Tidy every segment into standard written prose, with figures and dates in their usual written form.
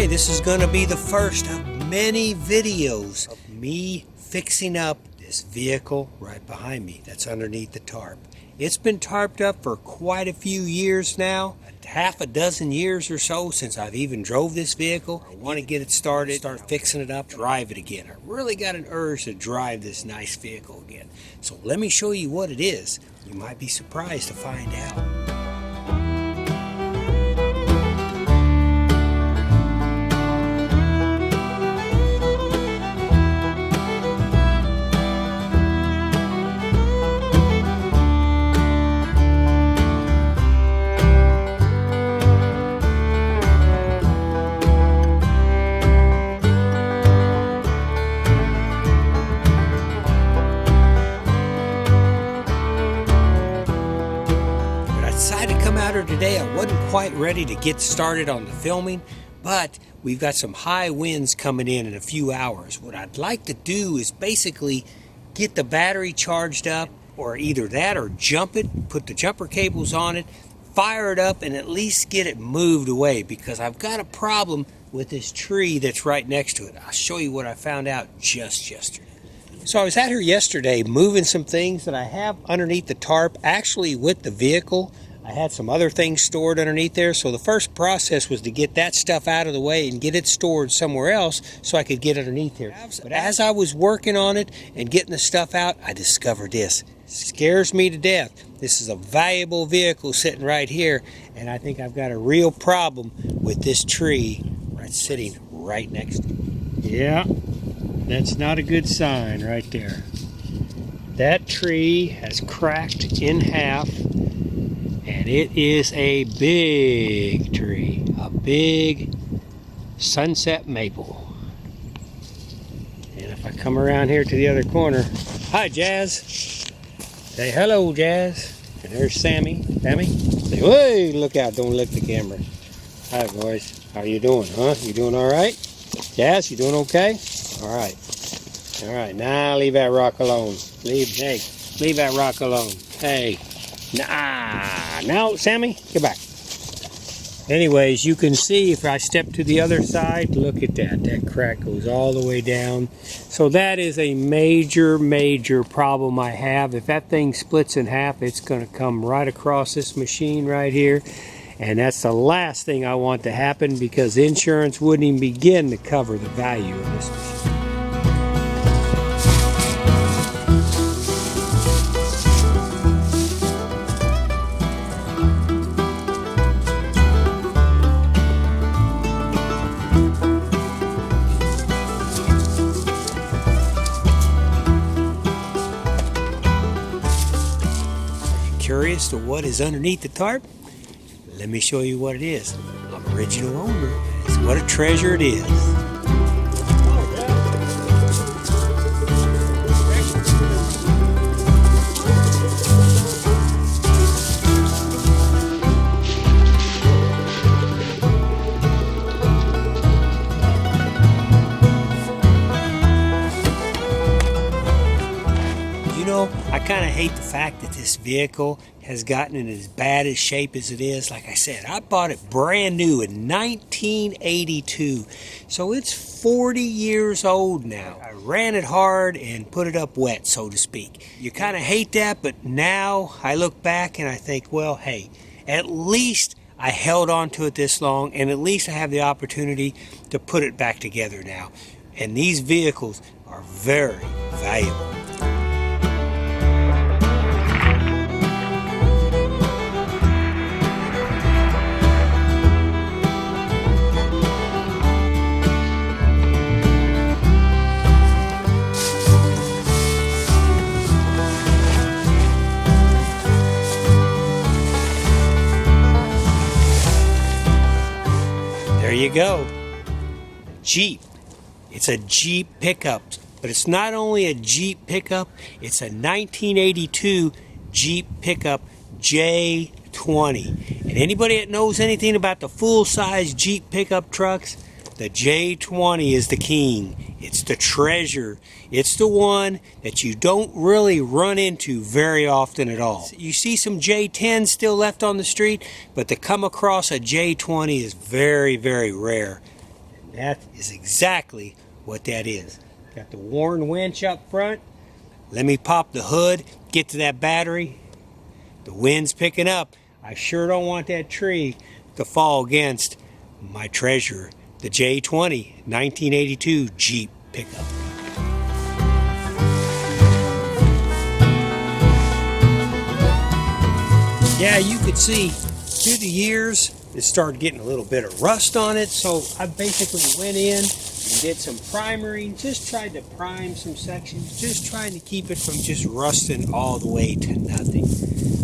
Okay, this is going to be the first of many videos of me fixing up this vehicle right behind me that's underneath the tarp. It's been tarped up for quite a few years now, half a dozen years or so since I've even drove this vehicle. I want to get it started, start fixing it up, drive it again. I really got an urge to drive this nice vehicle again. So let me show you what it is. You might be surprised to find out. Today I wasn't quite ready to get started on the filming, but we've got some high winds coming in a few hours. What I'd like to do is basically get the battery charged up, or either that or jump it, put the jumper cables on it, fire it up, and at least get it moved away, because I've got a problem with this tree that's right next to it. I'll show you what I found out just yesterday. So I was out here yesterday moving some things that I have underneath the tarp, actually with the vehicle. I had some other things stored underneath there, so the first process was to get that stuff out of the way and get it stored somewhere else so I could get underneath here. But as I was working on it and getting the stuff out, I discovered this. It scares me to death. This is a valuable vehicle sitting right here, and I think I've got a real problem with this tree sitting right next to it. Yeah, that's not a good sign right there. That tree has cracked in half. And it is a big tree, a big sunset maple. And if I come around here to the other corner, hi Jazz. Say hello Jazz. And there's Sammy. Sammy? Say, hey, look out, don't lick the camera. Hi boys, how you doing, huh? You doing all right? Jazz, you doing okay? All right. All right, now leave that rock alone. Leave that rock alone. Hey. Nah, now Sammy, get back. Anyways, you can see if I step to the other side, look at that. That crack goes all the way down. So that is a major problem I have. If that thing splits in half, it's going to come right across this machine right here. And that's the last thing I want to happen, because insurance wouldn't even begin to cover the value of this machine. Curious to what is underneath the tarp? Let me show you what it is. I'm original owner. It's what a treasure it is. I kind of hate the fact that this vehicle has gotten in as bad a shape as it is. Like I said, I bought it brand new in 1982, so it's 40 years old now. I ran it hard and put it up wet, so to speak. You kind of hate that, but now I look back and I think, well, hey, at least I held on to it this long, and at least I have the opportunity to put it back together now. And these vehicles are very valuable. There you go. Jeep. It's a Jeep pickup. But it's not only a Jeep pickup, it's a 1982 Jeep pickup J-20. And anybody that knows anything about the full-size Jeep pickup trucks, the J-20 is the king. It's the treasure. It's the one that you don't really run into very often at all. You see some J-10s still left on the street, but to come across a J-20 is very, very rare. That is exactly what that is. Got the Warn winch up front. Let me pop the hood, get to that battery. The wind's picking up. I sure don't want that tree to fall against my treasure, the J-20 1982 Jeep pickup. Yeah, you could see through the years it started getting a little bit of rust on it, so I basically went in and did some priming, just tried to prime some sections, just trying to keep it from just rusting all the way to nothing.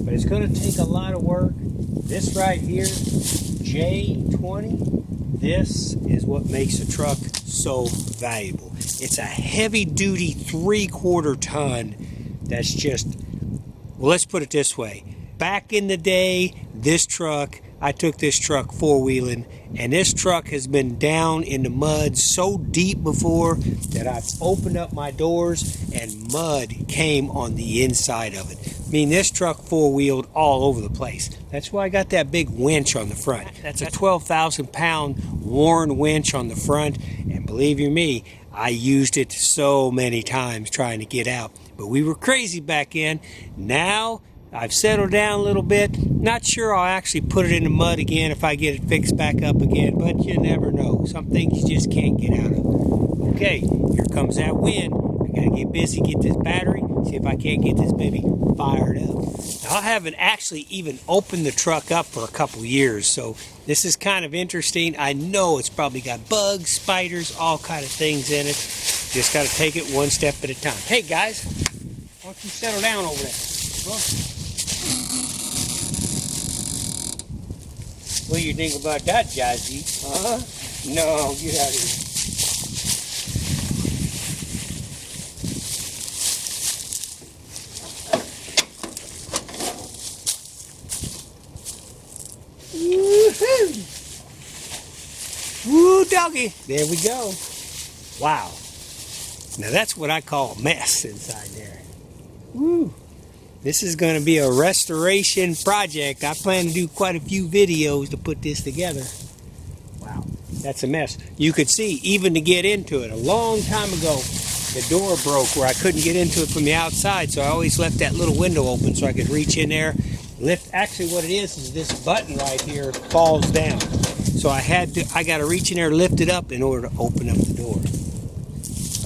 But it's going to take a lot of work. This right here, J-20, this is what makes the truck so valuable. It's a heavy-duty 3/4 ton that's just, well, let's put it this way. Back in the day, this truck, I took this truck four-wheeling, and this truck has been down in the mud so deep before that I've opened up my doors and mud came on the inside of it. I mean, this truck four-wheeled all over the place. That's why I got that big winch on the front. That's a 12,000-pound Warn winch on the front, and believe you me, I used it so many times trying to get out. But we were crazy back then. Now, I've settled down a little bit. Not sure I'll actually put it in the mud again if I get it fixed back up again, but you never know. Some things you just can't get out of. Okay, here comes that wind. I gotta get busy, get this battery, see if I can't get this baby fired up. Now, I haven't actually even opened the truck up for a couple years, so this is kind of interesting. I know it's probably got bugs, spiders, all kind of things in it. Just gotta take it one step at a time. Hey guys, why don't you settle down over there? Well, what do you think about that, Jazzy? Huh? No, get out of here. Woo-hoo! Woo, doggy! There we go. Wow. Now that's what I call a mess inside there. Woo! This is going to be a restoration project. I plan to do quite a few videos to put this together. Wow, that's a mess. You could see, even to get into it, a long time ago, the door broke where I couldn't get into it from the outside, so I always left that little window open so I could reach in there, lift. Actually, what it is this button right here falls down. So I got to reach in there, lift it up in order to open up the door.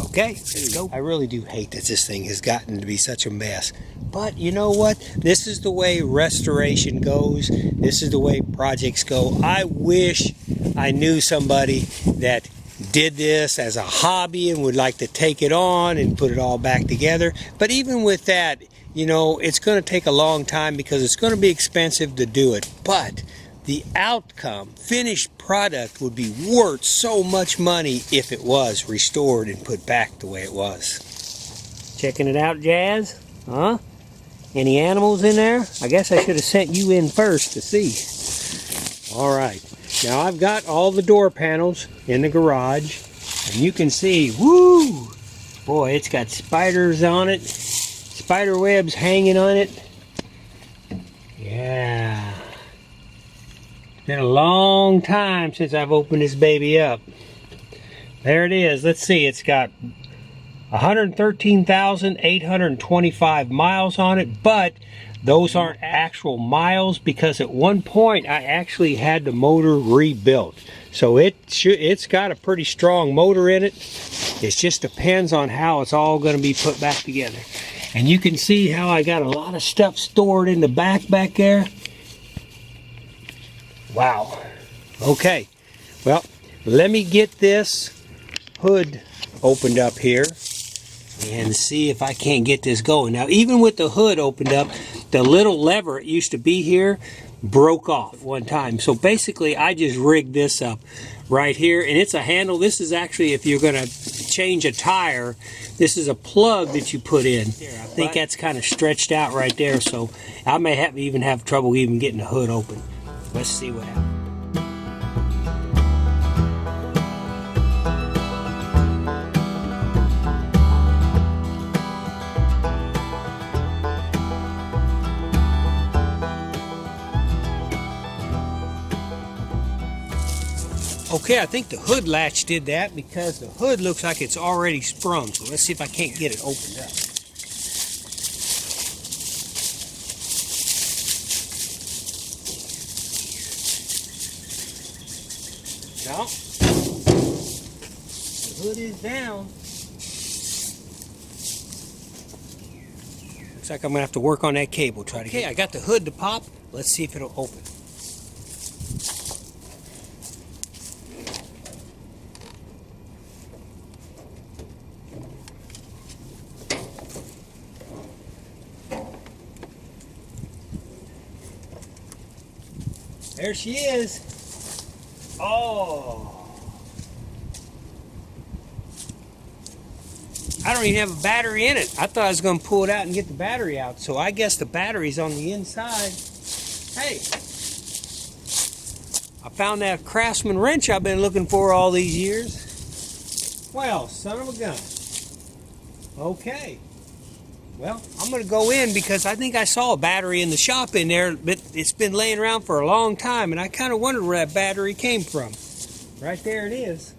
Okay, let's go. I really do hate that this thing has gotten to be such a mess. But you know what? This is the way restoration goes. This is the way projects go. I wish I knew somebody that did this as a hobby and would like to take it on and put it all back together. But even with that, you know, it's going to take a long time because it's going to be expensive to do it. But the outcome, finished product, would be worth so much money if it was restored and put back the way it was. Checking it out, Jazz? Huh? Any animals in there? I guess I should have sent you in first to see. All right. Now I've got all the door panels in the garage, and you can see, woo! Boy, it's got spiders on it. Spider webs hanging on it. Yeah. It's been a long time since I've opened this baby up. There it is. Let's see. It's got 113,825 miles on it, but those aren't actual miles because at one point I actually had the motor rebuilt. So it's got a pretty strong motor in it. It just depends on how it's all going to be put back together. And you can see how I got a lot of stuff stored in the back there. Wow. Okay. Well, let me get this hood opened up here and see if I can't get this going. Now, even with the hood opened up, the little lever it used to be here broke off at one time. So basically, I just rigged this up right here, and it's a handle. This is actually, if you're going to change a tire, this is a plug that you put in. I think that's kind of stretched out right there, so I may even have trouble even getting the hood open. Let's see what happens. Okay, I think the hood latch did that because the hood looks like it's already sprung. So let's see if I can't get it opened up. No. The hood is down. Looks like I'm gonna have to work on that cable. Okay, I got the hood to pop. Let's see if it'll open. There she is. Oh. I don't even have a battery in it. I thought I was going to pull it out and get the battery out. So I guess the battery's on the inside. Hey. I found that Craftsman wrench I've been looking for all these years. Well, son of a gun. Okay. Well, I'm going to go in because I think I saw a battery in the shop in there, but it's been laying around for a long time, and I kind of wondered where that battery came from. Right there it is.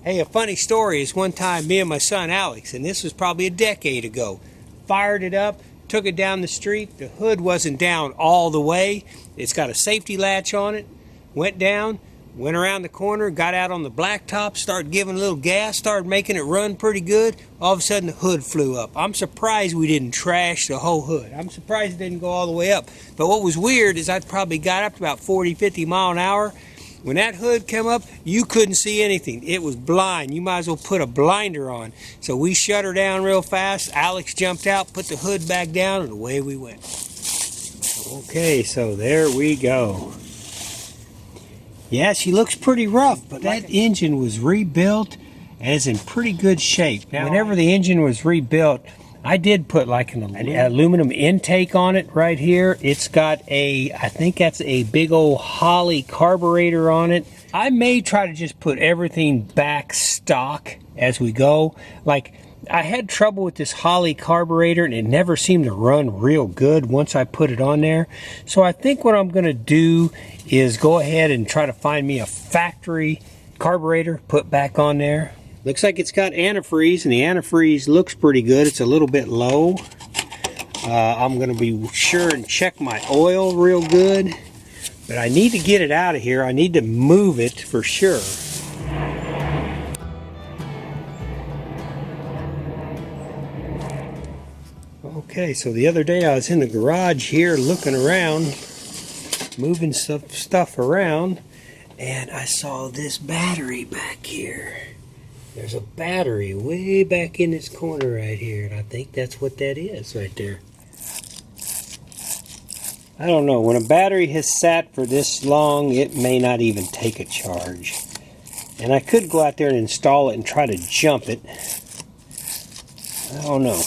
Hey, a funny story is one time me and my son Alex, and this was probably a decade ago, fired it up, took it down the street. The hood wasn't down all the way. It's got a safety latch on it. Went down, went around the corner, got out on the blacktop, started giving a little gas, started making it run pretty good. All of a sudden the hood flew up. I'm surprised we didn't trash the whole hood. I'm surprised it didn't go all the way up. But what was weird is I probably got up to about 40, 50 mile an hour. When that hood came up, you couldn't see anything. It was blind. You might as well put a blinder on. So we shut her down real fast. Alex jumped out, put the hood back down, and away we went. Okay, so there we go. Yeah, she looks pretty rough, but that engine was rebuilt and is in pretty good shape. Now, whenever the engine was rebuilt, I did put like an aluminum intake on it right here. It's got I think that's a big old Holley carburetor on it. I may try to just put everything back stock as we go. Like, I had trouble with this Holley carburetor and it never seemed to run real good once I put it on there. So I think what I'm going to do is go ahead and try to find me a factory carburetor, put back on there. Looks like it's got antifreeze, and the antifreeze looks pretty good. It's a little bit low. I'm going to be sure and check my oil real good. But I need to get it out of here. I need to move it for sure. Okay, so the other day I was in the garage here looking around, moving stuff around, and I saw this battery back here. There's a battery way back in this corner right here, and I think that's what that is right there. I don't know, when a battery has sat for this long, it may not even take a charge. And I could go out there and install it and try to jump it. I don't know,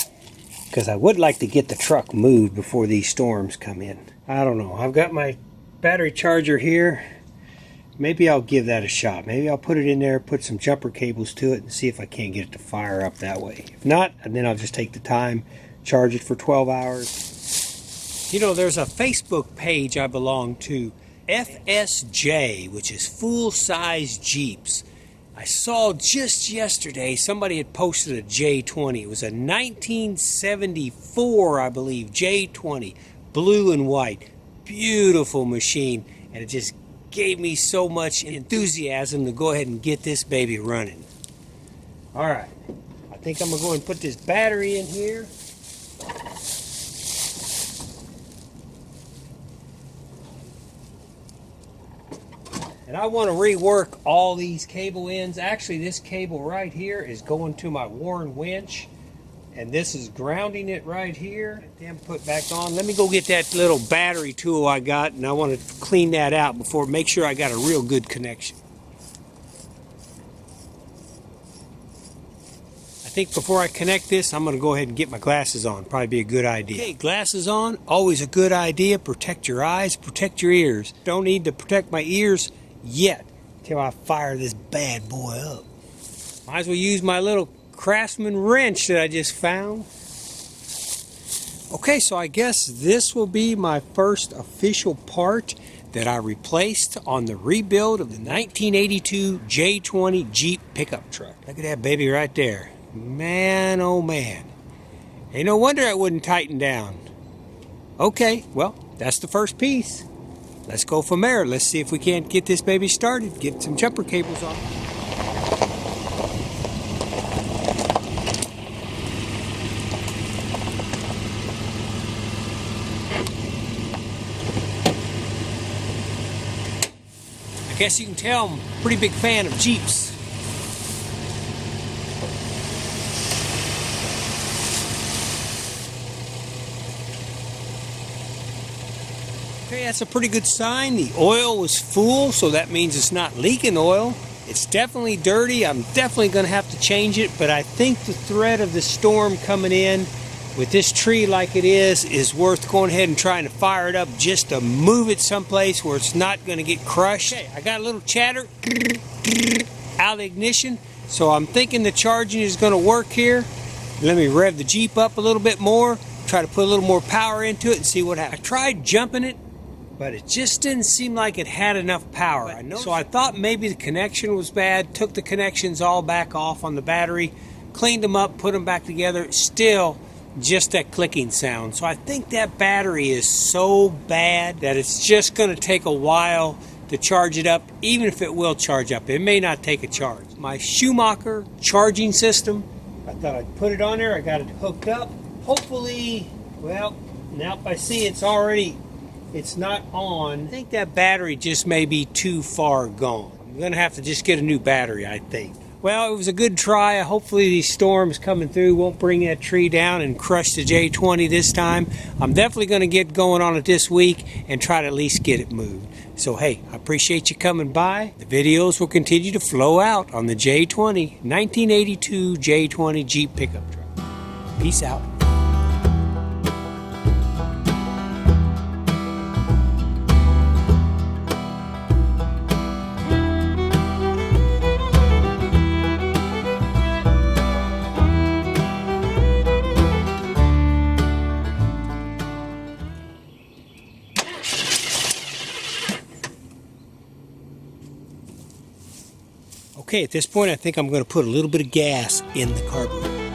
because I would like to get the truck moved before these storms come in. I don't know, I've got my battery charger here. Maybe I'll give that a shot. Maybe I'll put it in there, put some jumper cables to it, and see if I can't get it to fire up that way. If not, then I'll just take the time, charge it for 12 hours. You know, there's a Facebook page I belong to, FSJ, which is full-size Jeeps. I saw just yesterday somebody had posted a J-20. It was a 1974, I believe, J-20, blue and white. Beautiful machine, and it just gave me so much enthusiasm to go ahead and get this baby running. All right, I think I'm gonna go and put this battery in here. And I want to rework all these cable ends. Actually, this cable right here is going to my Warren winch, and this is grounding it right here. Then put back on. Let me go get that little battery tool I got, and I want to clean that out before, make sure I got a real good connection. I think before I connect this, I'm going to go ahead and get my glasses on. Probably be a good idea. Okay, glasses on, always a good idea. Protect your eyes, protect your ears. Don't need to protect my ears yet until I fire this bad boy up. Might as well use my little Craftsman wrench that I just found. Okay, so I guess this will be my first official part that I replaced on the rebuild of the 1982 J-20 Jeep pickup truck. Look at that baby right there. Man, oh man. Ain't no wonder it wouldn't tighten down. Okay, well, that's the first piece. Let's go from there. Let's see if we can't get this baby started. Get some jumper cables on. I guess you can tell I'm a pretty big fan of Jeeps. Okay, that's a pretty good sign. The oil was full, so that means it's not leaking oil. It's definitely dirty. I'm definitely going to have to change it, but I think the threat of the storm coming in with this tree like it is worth going ahead and trying to fire it up just to move it someplace where it's not going to get crushed. Okay, I got a little chatter out of the ignition, so I'm thinking the charging is going to work here. Let me rev the Jeep up a little bit more, try to put a little more power into it and see what happens. I tried jumping it, but it just didn't seem like it had enough power. So I thought maybe the connection was bad, took the connections all back off on the battery, cleaned them up, put them back together, still just that clicking sound. So I think that battery is so bad that it's just going to take a while to charge it up, even if it will charge up. It may not take a charge. My Schumacher charging system, I thought I'd put it on there. I got it hooked up. Hopefully, well, now I see it's not on. I think that battery just may be too far gone. I'm going to have to just get a new battery, I think. Well, it was a good try. Hopefully these storms coming through won't bring that tree down and crush the J-20 this time. I'm definitely going to get going on it this week and try to at least get it moved. So hey, I appreciate you coming by. The videos will continue to flow out on the J-20, 1982 J-20 Jeep pickup truck. Peace out. Okay, at this point, I think I'm going to put a little bit of gas in the carburetor.